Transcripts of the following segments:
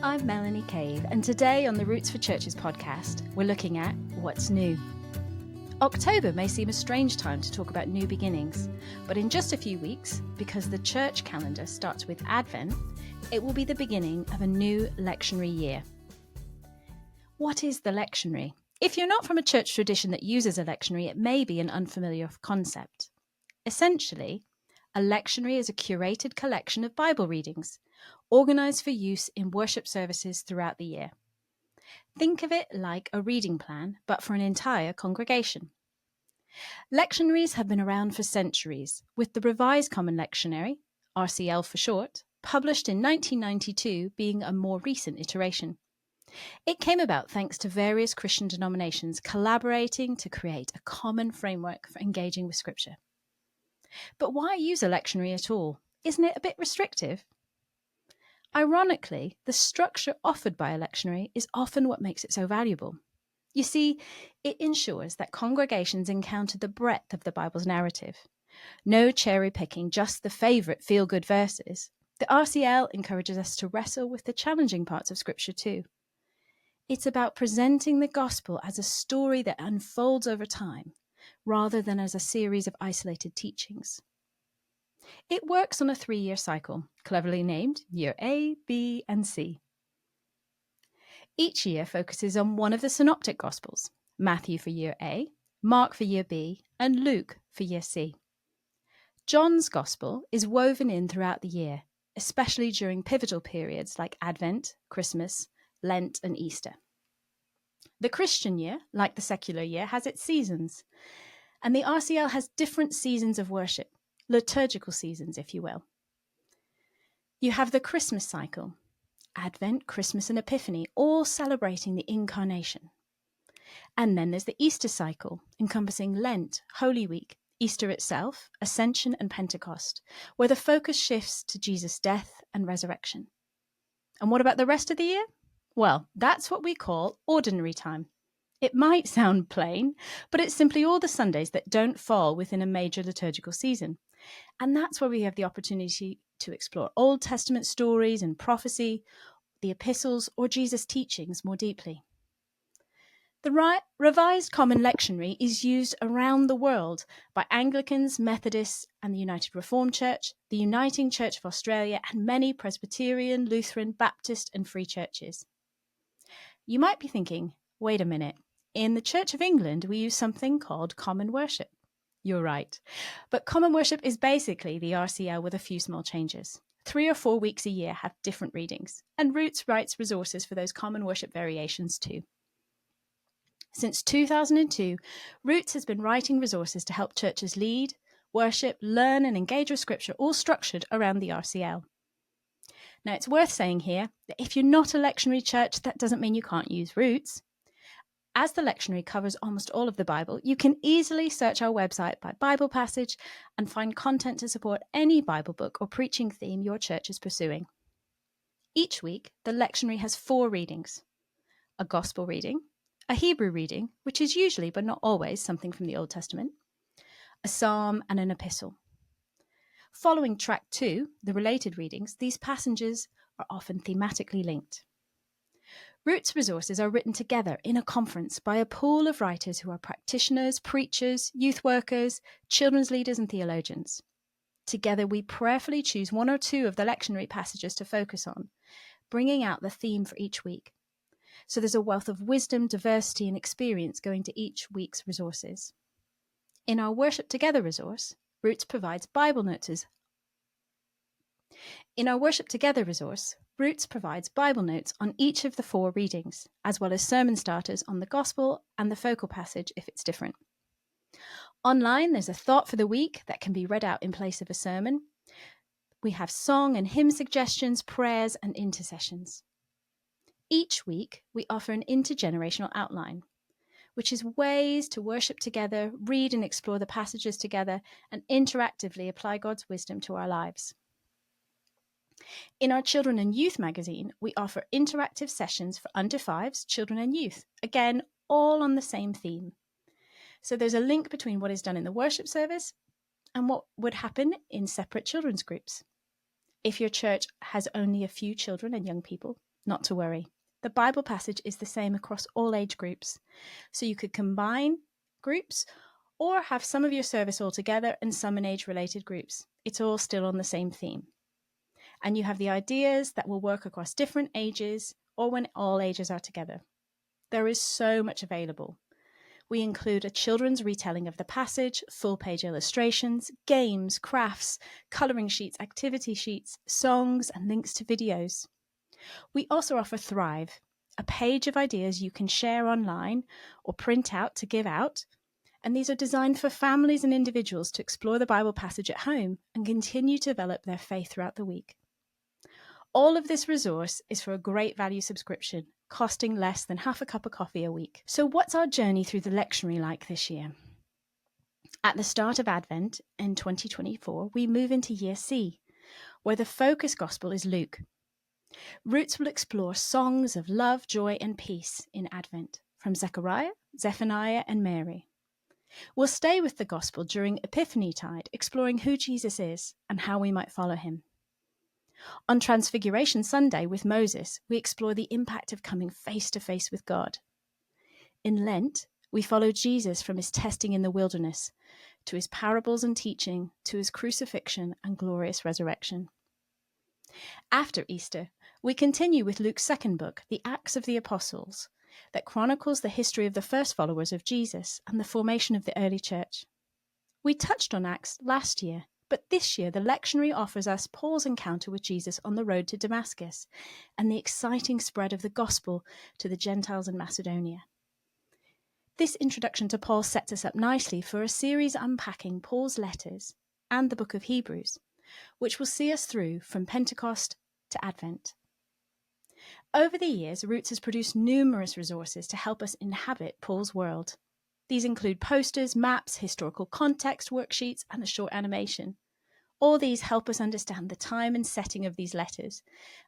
I'm Melanie Cave, and today on the Roots for Churches podcast, we're looking at what's new. October may seem a strange time to talk about new beginnings, but in just a few weeks, because the church calendar starts with Advent, it will be the beginning of a new lectionary year. What is the lectionary? If you're not from a church tradition that uses a lectionary, it may be an unfamiliar concept. Essentially, a lectionary is a curated collection of Bible readings, organised for use in worship services throughout the year. Think of it like a reading plan, but for an entire congregation. Lectionaries have been around for centuries, with the Revised Common Lectionary, RCL for short, published in 1992 being a more recent iteration. It came about thanks to various Christian denominations collaborating to create a common framework for engaging with Scripture. But why use a lectionary at all? Isn't it a bit restrictive? Ironically, the structure offered by a lectionary is often what makes it so valuable. You see, it ensures that congregations encounter the breadth of the Bible's narrative. No cherry-picking just the favourite feel-good verses. The RCL encourages us to wrestle with the challenging parts of Scripture too. It's about presenting the gospel as a story that unfolds over time, rather than as a series of isolated teachings. It works on a 3-year cycle, cleverly named Year A, B, and C. Each year focuses on one of the synoptic gospels, Matthew for Year A, Mark for Year B, and Luke for Year C. John's gospel is woven in throughout the year, especially during pivotal periods like Advent, Christmas, Lent, and Easter. The Christian year, like the secular year, has its seasons, and the RCL has different seasons of worship, liturgical seasons, if you will. You have the Christmas cycle, Advent, Christmas, and Epiphany, all celebrating the Incarnation. And then there's the Easter cycle, encompassing Lent, Holy Week, Easter itself, Ascension, and Pentecost, where the focus shifts to Jesus' death and resurrection. And what about the rest of the year? Well, that's what we call ordinary time. It might sound plain, but it's simply all the Sundays that don't fall within a major liturgical season. And that's where we have the opportunity to explore Old Testament stories and prophecy, the epistles, or Jesus' teachings more deeply. The Revised Common Lectionary is used around the world by Anglicans, Methodists, and the United Reformed Church, the Uniting Church of Australia, and many Presbyterian, Lutheran, Baptist, and Free churches. You might be thinking, wait a minute, in the Church of England, we use something called common worship. You're right. But common worship is basically the RCL with a few small changes. 3 or 4 weeks a year have different readings, and Roots writes resources for those common worship variations too. Since 2002, Roots has been writing resources to help churches lead, worship, learn, and engage with Scripture, all structured around the RCL. Now, it's worth saying here that if you're not a lectionary church, that doesn't mean you can't use Roots. As the lectionary covers almost all of the Bible, you can easily search our website by Bible passage and find content to support any Bible book or preaching theme your church is pursuing. Each week, the lectionary has 4 readings: a gospel reading, a Hebrew reading, which is usually but not always something from the Old Testament, a psalm, and an epistle. Following track 2, the related readings, these passages are often thematically linked. Roots resources are written together in a conference by a pool of writers who are practitioners, preachers, youth workers, children's leaders, and theologians. Together, we prayerfully choose 1 or 2 of the lectionary passages to focus on, bringing out the theme for each week. So there's a wealth of wisdom, diversity, and experience going to each week's resources. In our Worship Together resource, Roots provides Bible notes on each of the 4 readings, as well as sermon starters on the Gospel and the focal passage if it's different. Online, there's a thought for the week that can be read out in place of a sermon. We have song and hymn suggestions, prayers, and intercessions. Each week, we offer an intergenerational outline, which is ways to worship together, read and explore the passages together, and interactively apply God's wisdom to our lives. In our Children and Youth magazine, we offer interactive sessions for under 5s, children and youth, again, all on the same theme. So there's a link between what is done in the worship service and what would happen in separate children's groups. If your church has only a few children and young people, Not to worry. The Bible passage is the same across all age groups. So you could combine groups or have some of your service all together and some in age-related groups. It's all still on the same theme. And you have the ideas that will work across different ages or when all ages are together. There is so much available. We include a children's retelling of the passage, full-page illustrations, games, crafts, colouring sheets, activity sheets, songs, and links to videos. We also offer Thrive, a page of ideas you can share online or print out to give out. And these are designed for families and individuals to explore the Bible passage at home and continue to develop their faith throughout the week. All of this resource is for a great value subscription, costing less than half a cup of coffee a week. So what's our journey through the lectionary like this year? At the start of Advent in 2024, we move into Year C, where the focus gospel is Luke. Roots will explore songs of love, joy, and peace in Advent from Zechariah, Zephaniah, and Mary. We'll stay with the gospel during Epiphany Tide, exploring who Jesus is and how we might follow him. On Transfiguration Sunday with Moses, we explore the impact of coming face to face with God. In Lent, we follow Jesus from his testing in the wilderness, to his parables and teaching, to his crucifixion and glorious resurrection. After Easter, we continue with Luke's second book, the Acts of the Apostles, that chronicles the history of the first followers of Jesus and the formation of the early church. We touched on Acts last year, but this year the lectionary offers us Paul's encounter with Jesus on the road to Damascus and the exciting spread of the gospel to the Gentiles in Macedonia. This introduction to Paul sets us up nicely for a series unpacking Paul's letters and the book of Hebrews, which will see us through from Pentecost to Advent. Over the years, Roots has produced numerous resources to help us inhabit Paul's world. These include posters, maps, historical context, worksheets, and a short animation. All these help us understand the time and setting of these letters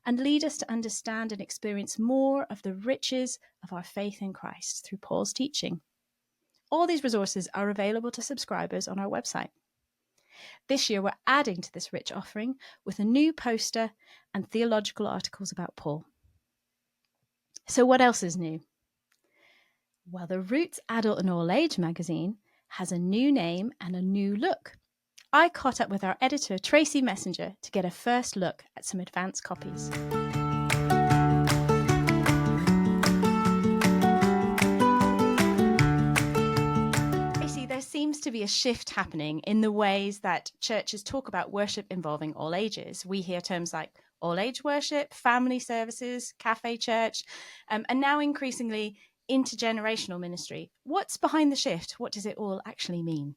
and lead us to understand and experience more of the riches of our faith in Christ through Paul's teaching. All these resources are available to subscribers on our website. This year, we're adding to this rich offering with a new poster and theological articles about Paul. So what else is new? Well, the Roots Adult and All Age magazine has a new name and a new look. I caught up with our editor, Tracy Messenger, to get a first look at some advanced copies. Tracy, there seems to be a shift happening in the ways that churches talk about worship involving all ages. We hear terms like all-age worship, family services, cafe church, and now increasingly intergenerational ministry. What's behind the shift? What does it all actually mean?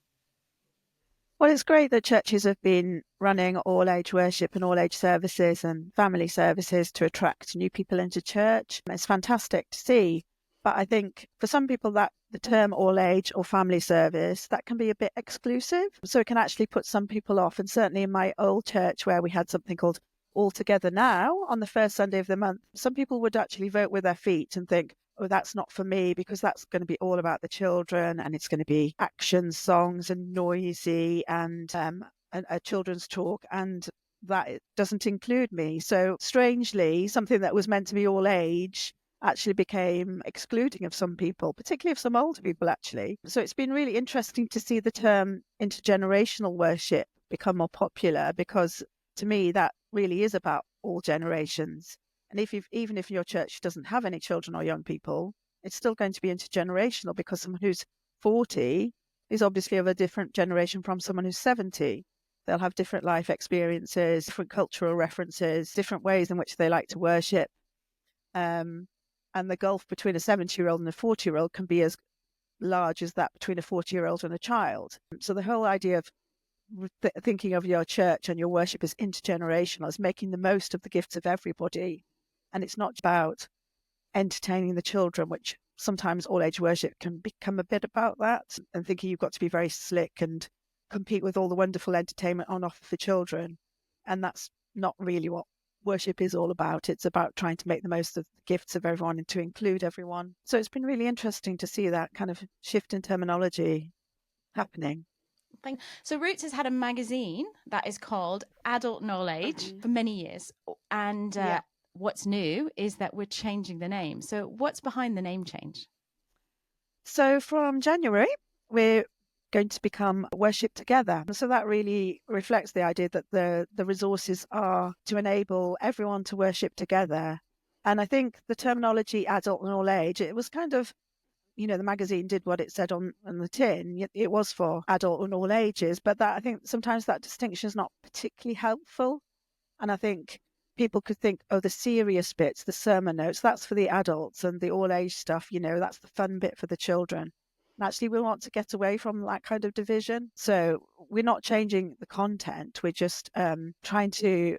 Well, it's great that churches have been running all-age worship and all-age services and family services to attract new people into church. It's fantastic to see. But I think for some people that the term all-age or family service, that can be a bit exclusive. So it can actually put some people off. And certainly in my old church where we had something called All Together Now on the first Sunday of the month, some people would actually vote with their feet and think, oh, that's not for me because that's going to be all about the children and it's going to be action songs and noisy and a children's talk, and that it doesn't include me. So strangely, something that was meant to be all age actually became excluding of some people, particularly of some older people actually. So it's been really interesting to see the term intergenerational worship become more popular, because to me that really is about all generations. And even if your church doesn't have any children or young people, it's still going to be intergenerational, because someone who's 40 is obviously of a different generation from someone who's 70. They'll have different life experiences, different cultural references, different ways in which they like to worship. And the gulf between a 70-year-old and a 40-year-old can be as large as that between a 40-year-old and a child. So the whole idea of thinking of your church and your worship as intergenerational, as making the most of the gifts of everybody. And it's not about entertaining the children, which sometimes all-age worship can become a bit about that, and thinking you've got to be very slick and compete with all the wonderful entertainment on offer for children. And that's not really what worship is all about. It's about trying to make the most of the gifts of everyone and to include everyone. So it's been really interesting to see that kind of shift in terminology happening. So Roots has had a magazine that is called Adult and All Age for many years. And what's new is that we're changing the name. So what's behind the name change? So from January, we're going to become Worship Together. So that really reflects the idea that the resources are to enable everyone to worship together. And I think the terminology adult and all age, it was kind of, the magazine did what it said on the tin. It was for adult and all ages, but that I think sometimes that distinction is not particularly helpful. And I think people could think, oh, the serious bits, the sermon notes, that's for the adults, and the all age stuff, that's the fun bit for the children. And actually, we want to get away from that kind of division. So we're not changing the content. We're just trying to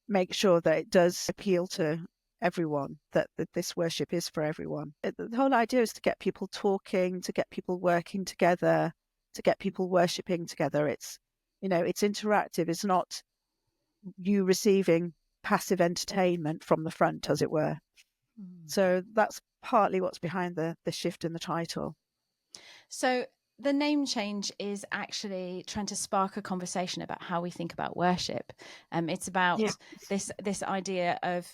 make sure that it does appeal to everyone, that this worship is for everyone. The whole idea is to get people talking, to get people working together, to get people worshipping together. It's interactive. It's not you receiving passive entertainment from the front, as it were. So that's partly what's behind the shift in the title. So the name change is actually trying to spark a conversation about how we think about worship. It's about this idea of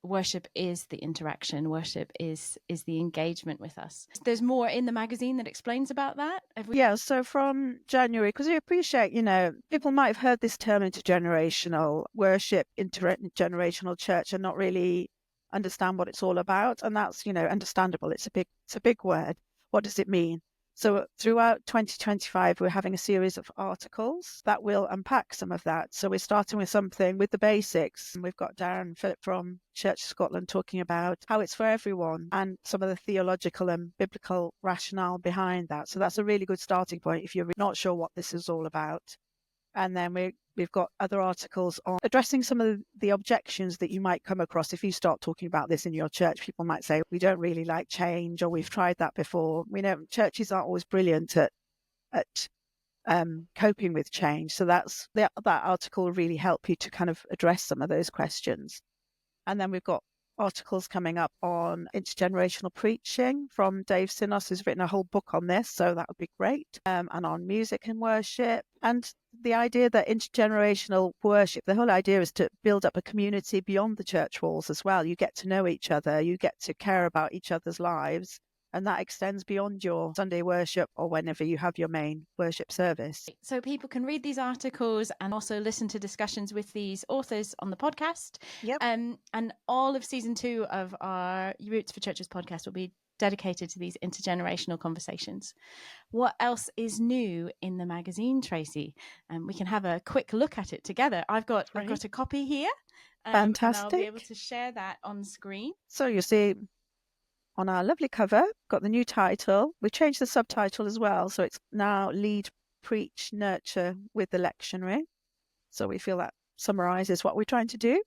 worship is the interaction. Worship is the engagement with us. There's more in the magazine that explains about that. Yeah, so from January, because we appreciate, people might have heard this term intergenerational worship, intergenerational church, and not really understand what it's all about. And that's, understandable. It's a big word. What does it mean? So throughout 2025, we're having a series of articles that will unpack some of that. So we're starting with something with the basics. We've got Darren Phillip from Church Scotland talking about how it's for everyone and some of the theological and biblical rationale behind that. So that's a really good starting point if you're not sure what this is all about. And then we've got other articles on addressing some of the objections that you might come across if you start talking about this in your church. People might say, we don't really like change, or we've tried that before. We know churches aren't always brilliant at coping with change. So that article will really help you to kind of address some of those questions. And then we've got articles coming up on intergenerational preaching from Dave Sinos, who's written a whole book on this. So that would be great. And on music and worship. And the idea that intergenerational worship, the whole idea is to build up a community beyond the church walls as well. You get to know each other. You get to care about each other's lives. And that extends beyond your Sunday worship or whenever you have your main worship service. So people can read these articles and also listen to discussions with these authors on the podcast. Yep. And all of season 2 of our Roots for Churches podcast will be dedicated to these intergenerational conversations. What else is new in the magazine, Tracy? We can have a quick look at it together. I've got a copy here. Fantastic. And I'll be able to share that on screen. So you see, on our lovely cover, got the new title. We changed the subtitle as well. So it's now Lead, Preach, Nurture with the Lectionary. So we feel that summarizes what we're trying to do.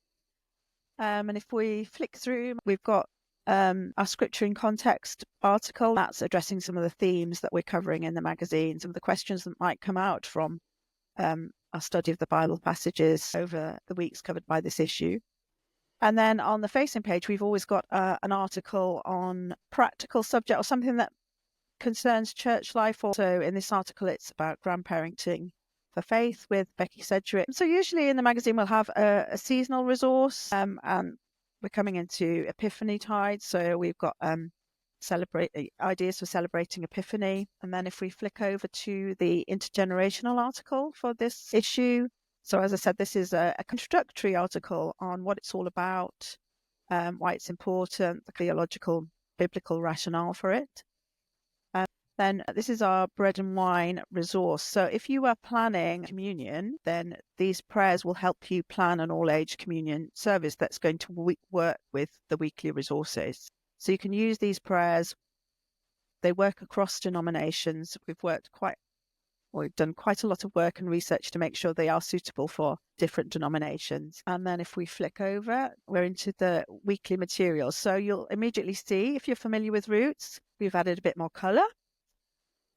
And if we flick through, we've got our Scripture in Context article. That's addressing some of the themes that we're covering in the magazine, some of the questions that might come out from our study of the Bible passages over the weeks covered by this issue. And then on the facing page, we've always got an article on practical subject or something that concerns church life. Also, in this article, it's about grandparenting for faith with Becky Sedgwick. So usually in the magazine, we'll have a seasonal resource, and we're coming into Epiphany tide. So we've got ideas for celebrating Epiphany. And then if we flick over to the intergenerational article for this issue, so as I said, this is a introductory article on what it's all about, why it's important, the theological, biblical rationale for it. Then this is our bread and wine resource. So if you are planning communion, then these prayers will help you plan an all-age communion service that's going to work with the weekly resources. So you can use these prayers. They work across denominations. We've done quite a lot of work and research to make sure they are suitable for different denominations. And then if we flick over, we're into the weekly materials. So you'll immediately see, if you're familiar with Roots, we've added a bit more colour.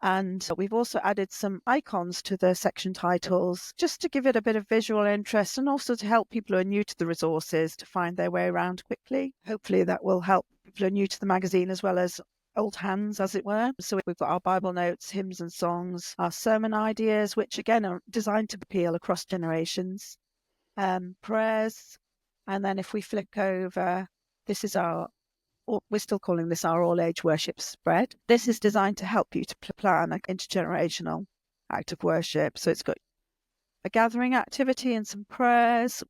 And we've also added some icons to the section titles just to give it a bit of visual interest and also to help people who are new to the resources to find their way around quickly. Hopefully that will help people who are new to the magazine as well as old hands, as it were. So we've got our Bible notes, hymns and songs, our sermon ideas, which again are designed to appeal across generations, prayers, And then if we flick over, this is we're still calling this our all-age worship spread. This is designed to help you to plan an intergenerational act of worship. So it's got a gathering activity and some prayers,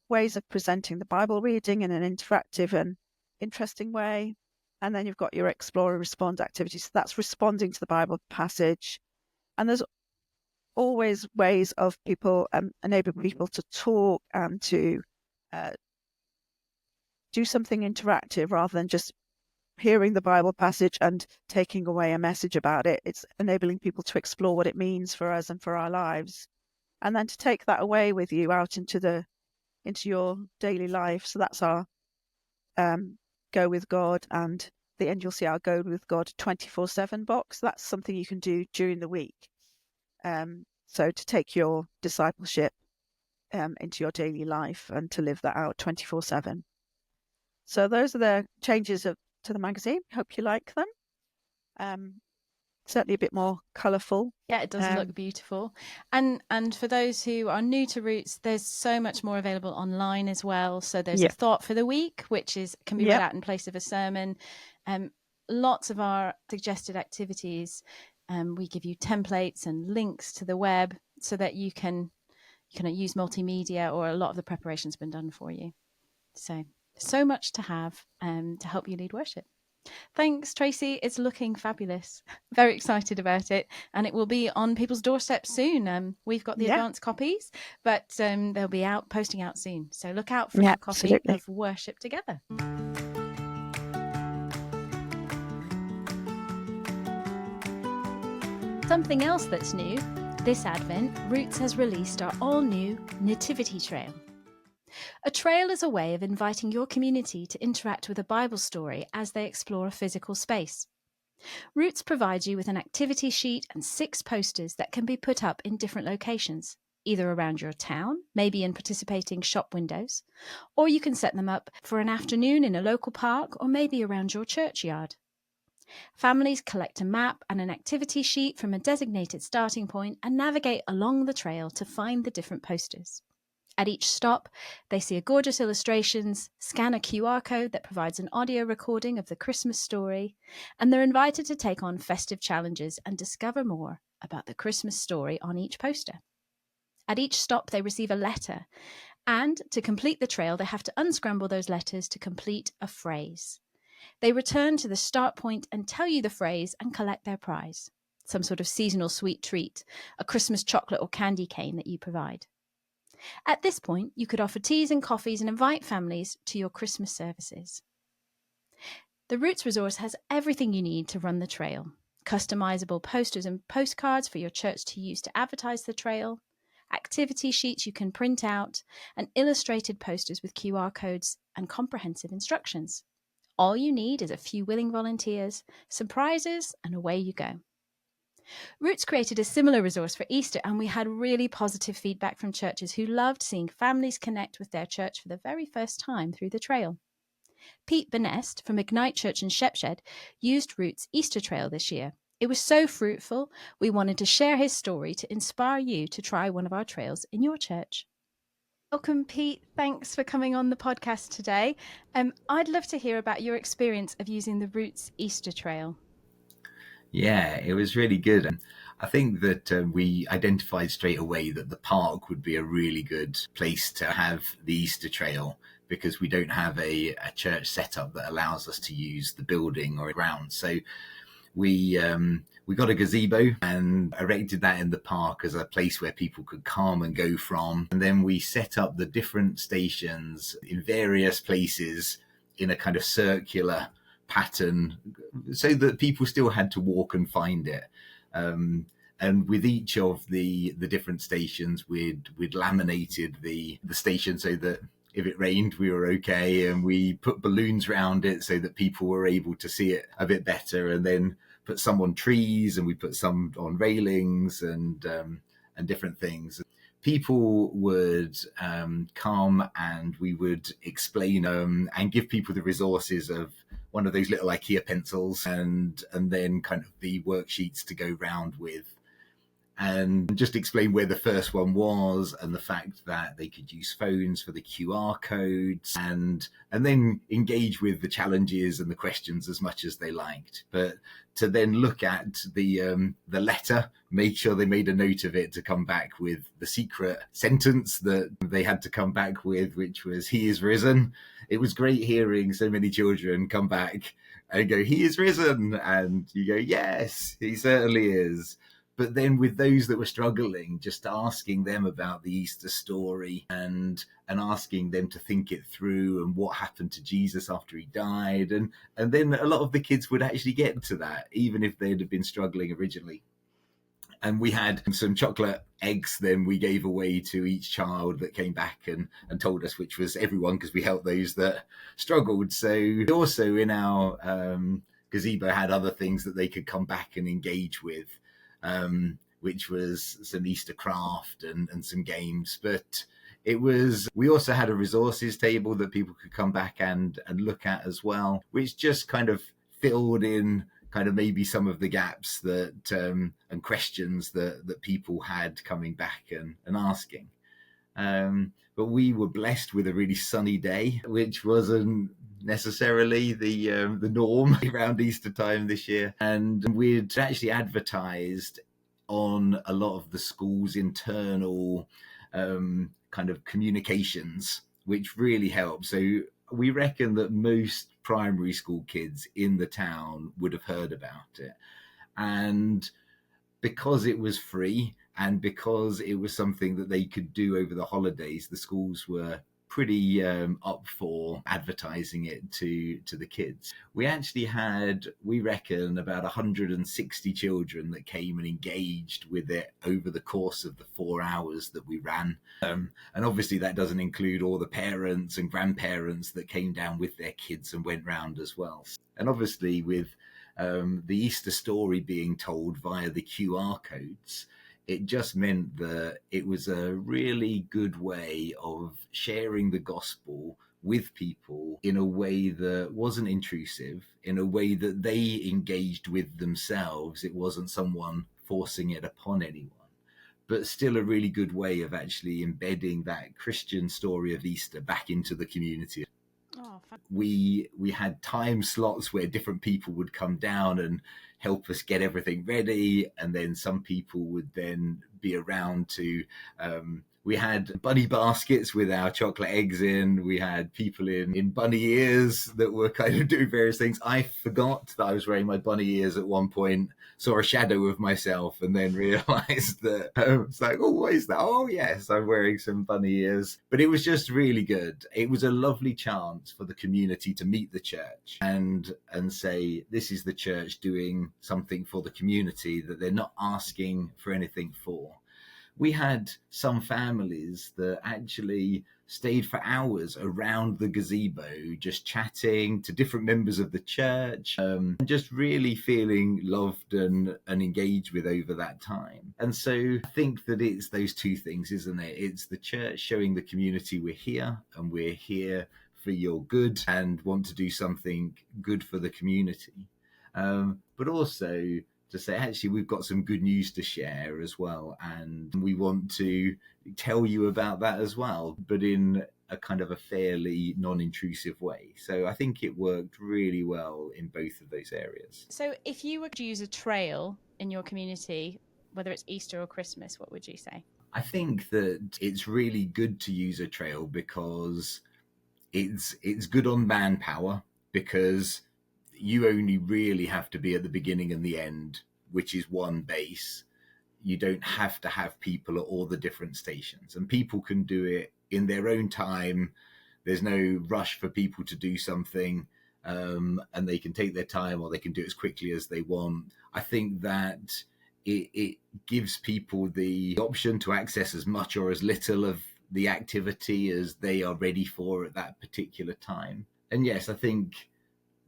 ways of presenting the Bible reading in an interactive and interesting way. And then you've got your explore and respond activity. So that's responding to the Bible passage. And there's always ways of people enabling people to talk and to do something interactive rather than just hearing the Bible passage and taking away a message about it. It's enabling people to explore what it means for us and for our lives, and then to take that away with you out into your daily life. So that's our Go with God, and at the end you'll see our Go with God 24/7 box. That's something you can do during the week. So to take your discipleship into your daily life and to live that out 24/7. So those are the changes to the magazine. Hope you like them. Certainly a bit more colourful. Yeah, it does look beautiful. And for those who are new to Roots, there's so much more available online as well. So there's a thought for the week, which can be read out in place of a sermon. Lots of our suggested activities. We give you templates and links to the web so that you can use multimedia, or a lot of the preparation's been done for you. So much to have to help you lead worship. Thanks, Tracy. It's looking fabulous. Very excited about it. And it will be on people's doorsteps soon. We've got the advanced copies, but they'll be posting out soon. So look out for your copy of Worship Together. Something else that's new, this Advent, Roots has released our all-new Nativity Trail. A trail is a way of inviting your community to interact with a Bible story as they explore a physical space. Roots provides you with an activity sheet and 6 posters that can be put up in different locations, either around your town, maybe in participating shop windows, or you can set them up for an afternoon in a local park or maybe around your churchyard. Families collect a map and an activity sheet from a designated starting point and navigate along the trail to find the different posters. At each stop, they see gorgeous illustrations, scan a QR code that provides an audio recording of the Christmas story, and they're invited to take on festive challenges and discover more about the Christmas story on each poster. At each stop, they receive a letter, and to complete the trail, they have to unscramble those letters to complete a phrase. They return to the start point and tell you the phrase and collect their prize, some sort of seasonal sweet treat, a Christmas chocolate or candy cane that you provide. At this point, you could offer teas and coffees and invite families to your Christmas services. The Roots resource has everything you need to run the trail. Customizable posters and postcards for your church to use to advertise the trail, activity sheets you can print out, and illustrated posters with QR codes and comprehensive instructions. All you need is a few willing volunteers, some prizes, and away you go. Roots created a similar resource for Easter, and we had really positive feedback from churches who loved seeing families connect with their church for the very first time through the trail. Pete Benest from Ignite Church in Shepshed used Roots Easter Trail this year. It was so fruitful, we wanted to share his story to inspire you to try one of our trails in your church. Welcome, Pete. Thanks for coming on the podcast today. I'd love to hear about your experience of using the Roots Easter Trail. Yeah, it was really good. And I think that we identified straight away that the park would be a really good place to have the Easter Trail, because we don't have a church setup that allows us to use the building or ground. So we got a gazebo and erected that in the park as a place where people could come and go from. And then we set up the different stations in various places in a kind of circular pattern so that people still had to walk and find it. And with each of the different stations, we'd laminated the station so that if it rained, we were okay. And we put balloons around it so that people were able to see it a bit better, and then put some on trees and we put some on railings and different things. People would come and we would explain and give people the resources of one of those little IKEA pencils and then kind of the worksheets to go round with. and just explain where the first one was and the fact that they could use phones for the QR codes, and then engage with the challenges and the questions as much as they liked. But to then look at the letter, make sure they made a note of it to come back with the secret sentence that they had to come back with, which was, "He is risen." It was great hearing so many children come back and go, "He is risen." And you go, "Yes, he certainly is." But then with those that were struggling, just asking them about the Easter story and asking them to think it through and what happened to Jesus after he died. And then a lot of the kids would actually get to that, even if they'd have been struggling originally. And we had some chocolate eggs then we gave away to each child that came back and told us, which was everyone, because we helped those that struggled. So also in our gazebo had other things that they could come back and engage with, which was some Easter craft and some games. But we also had a resources table that people could come back and look at as well, which just kind of filled in kind of maybe some of the gaps that and questions that people had coming back and asking. But we were blessed with a really sunny day, which wasn't necessarily the norm around Easter time this year. And we'd actually advertised on a lot of the school's internal kind of communications, which really helped. So we reckon that most primary school kids in the town would have heard about it. And because it was free and because it was something that they could do over the holidays, the schools were pretty up for advertising it to the kids. We actually had, we reckon, about 160 children that came and engaged with it over the course of the 4 hours that we ran. And obviously that doesn't include all the parents and grandparents that came down with their kids and went round as well. And obviously with the Easter story being told via the QR codes, it just meant that it was a really good way of sharing the gospel with people in a way that wasn't intrusive, in a way that they engaged with themselves. It wasn't someone forcing it upon anyone, but still a really good way of actually embedding that Christian story of Easter back into the community. Oh, fun. We had time slots where different people would come down and help us get everything ready, and then some people would then be around to we had bunny baskets with our chocolate eggs in. We had people in bunny ears that were kind of doing various things. I forgot that I was wearing my bunny ears at one point, saw a shadow of myself, and then realized that it's like, oh, what is that? Oh, yes, I'm wearing some bunny ears. But it was just really good. It was a lovely chance for the community to meet the church and say, this is the church doing something for the community that they're not asking for anything for. We had some families that actually stayed for hours around the gazebo, just chatting to different members of the church, just really feeling loved and engaged with over that time. And so I think that it's those two things, isn't it? It's the church showing the community we're here and we're here for your good and want to do something good for the community. But also to say, actually, we've got some good news to share as well, and we want to tell you about that as well, but in a kind of a fairly non-intrusive way. So I think it worked really well in both of those areas. So if you were to use a trail in your community, whether it's Easter or Christmas, what would you say? I think that it's really good to use a trail because it's good on manpower, because you only really have to be at the beginning and the end, which is one base. You don't have to have people at all the different stations, and people can do it in their own time. There's no rush for people to do something, and they can take their time, or they can do it as quickly as they want. I think that it gives people the option to access as much or as little of the activity as they are ready for at that particular time. And yes, I think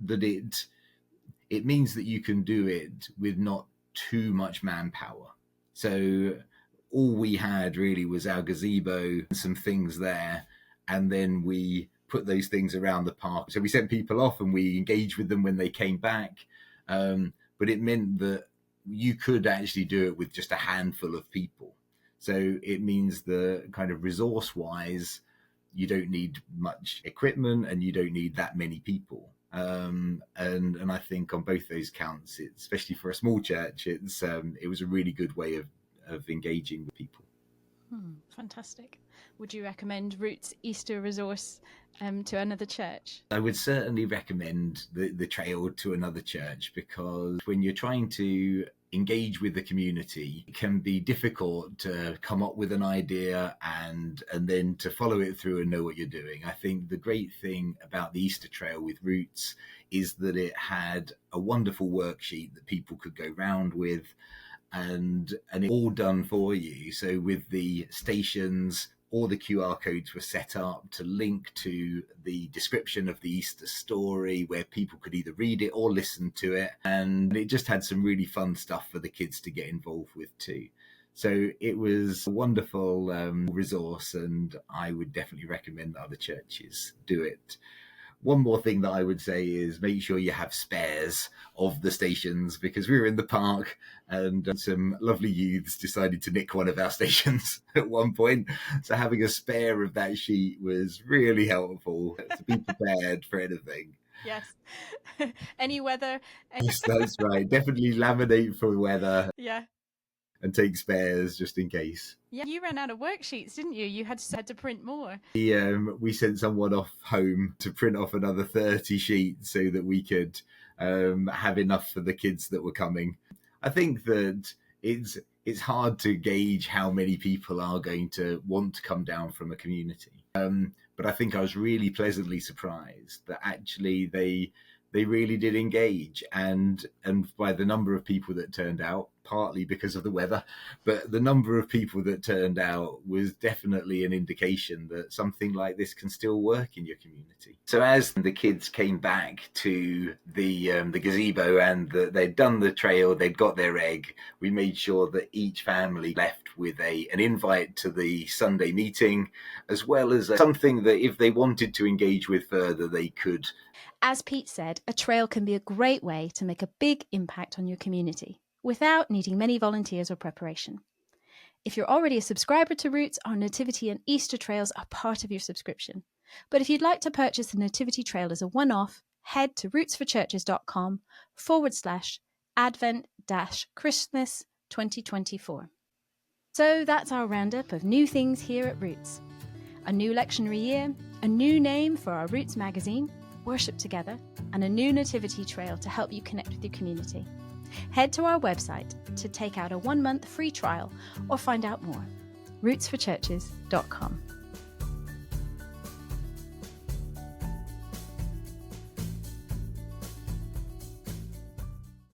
that it means that you can do it with not too much manpower. So all we had really was our gazebo and some things there, and then we put those things around the park. So we sent people off and we engaged with them when they came back, but it meant that you could actually do it with just a handful of people. So it means the kind of resource wise, you don't need much equipment and you don't need that many people. And I think on both those counts, especially for a small church, it was a really good way of engaging with people. Fantastic. Would you recommend Roots Easter resource to another church? I would certainly recommend the trail to another church, because when you're trying to engage with the community, it can be difficult to come up with an idea and then to follow it through and know what you're doing. I think the great thing about the Easter Trail with Roots is that it had a wonderful worksheet that people could go round with, and it all done for you. So with the stations, all the QR codes were set up to link to the description of the Easter story, where people could either read it or listen to it. And it just had some really fun stuff for the kids to get involved with too. So it was a wonderful resource, and I would definitely recommend that other churches do it. One more thing that I would say is make sure you have spares of the stations, because we were in the park and some lovely youths decided to nick one of our stations at one point. So having a spare of that sheet was really helpful to be prepared for anything. Yes. Any weather? Yes, that's right. Definitely laminate for weather. Yeah. And take spares just in case. Yeah, you ran out of worksheets, didn't you? You had to print more. We sent someone off home to print off another 30 sheets so that we could have enough for the kids that were coming. I think that it's hard to gauge how many people are going to want to come down from a community. But I think I was really pleasantly surprised that actually they really did engage, and by the number of people that turned out, partly because of the weather, but the number of people that turned out was definitely an indication that something like this can still work in your community. So as the kids came back to the gazebo and they'd done the trail, they'd got their egg, we made sure that each family left with an invite to the Sunday meeting, as well as something that if they wanted to engage with further, they could. As Pete said, a trail can be a great way to make a big impact on your community without needing many volunteers or preparation. If you're already a subscriber to Roots, our Nativity and Easter Trails are part of your subscription. But if you'd like to purchase the Nativity Trail as a one-off, head to rootsforchurches.com/Advent-Christmas 2024. So that's our roundup of new things here at Roots. A new lectionary year, a new name for our Roots magazine, Worship Together, and a new Nativity Trail to help you connect with your community. Head to our website to take out a 1-month free trial or find out more. rootsforchurches.com.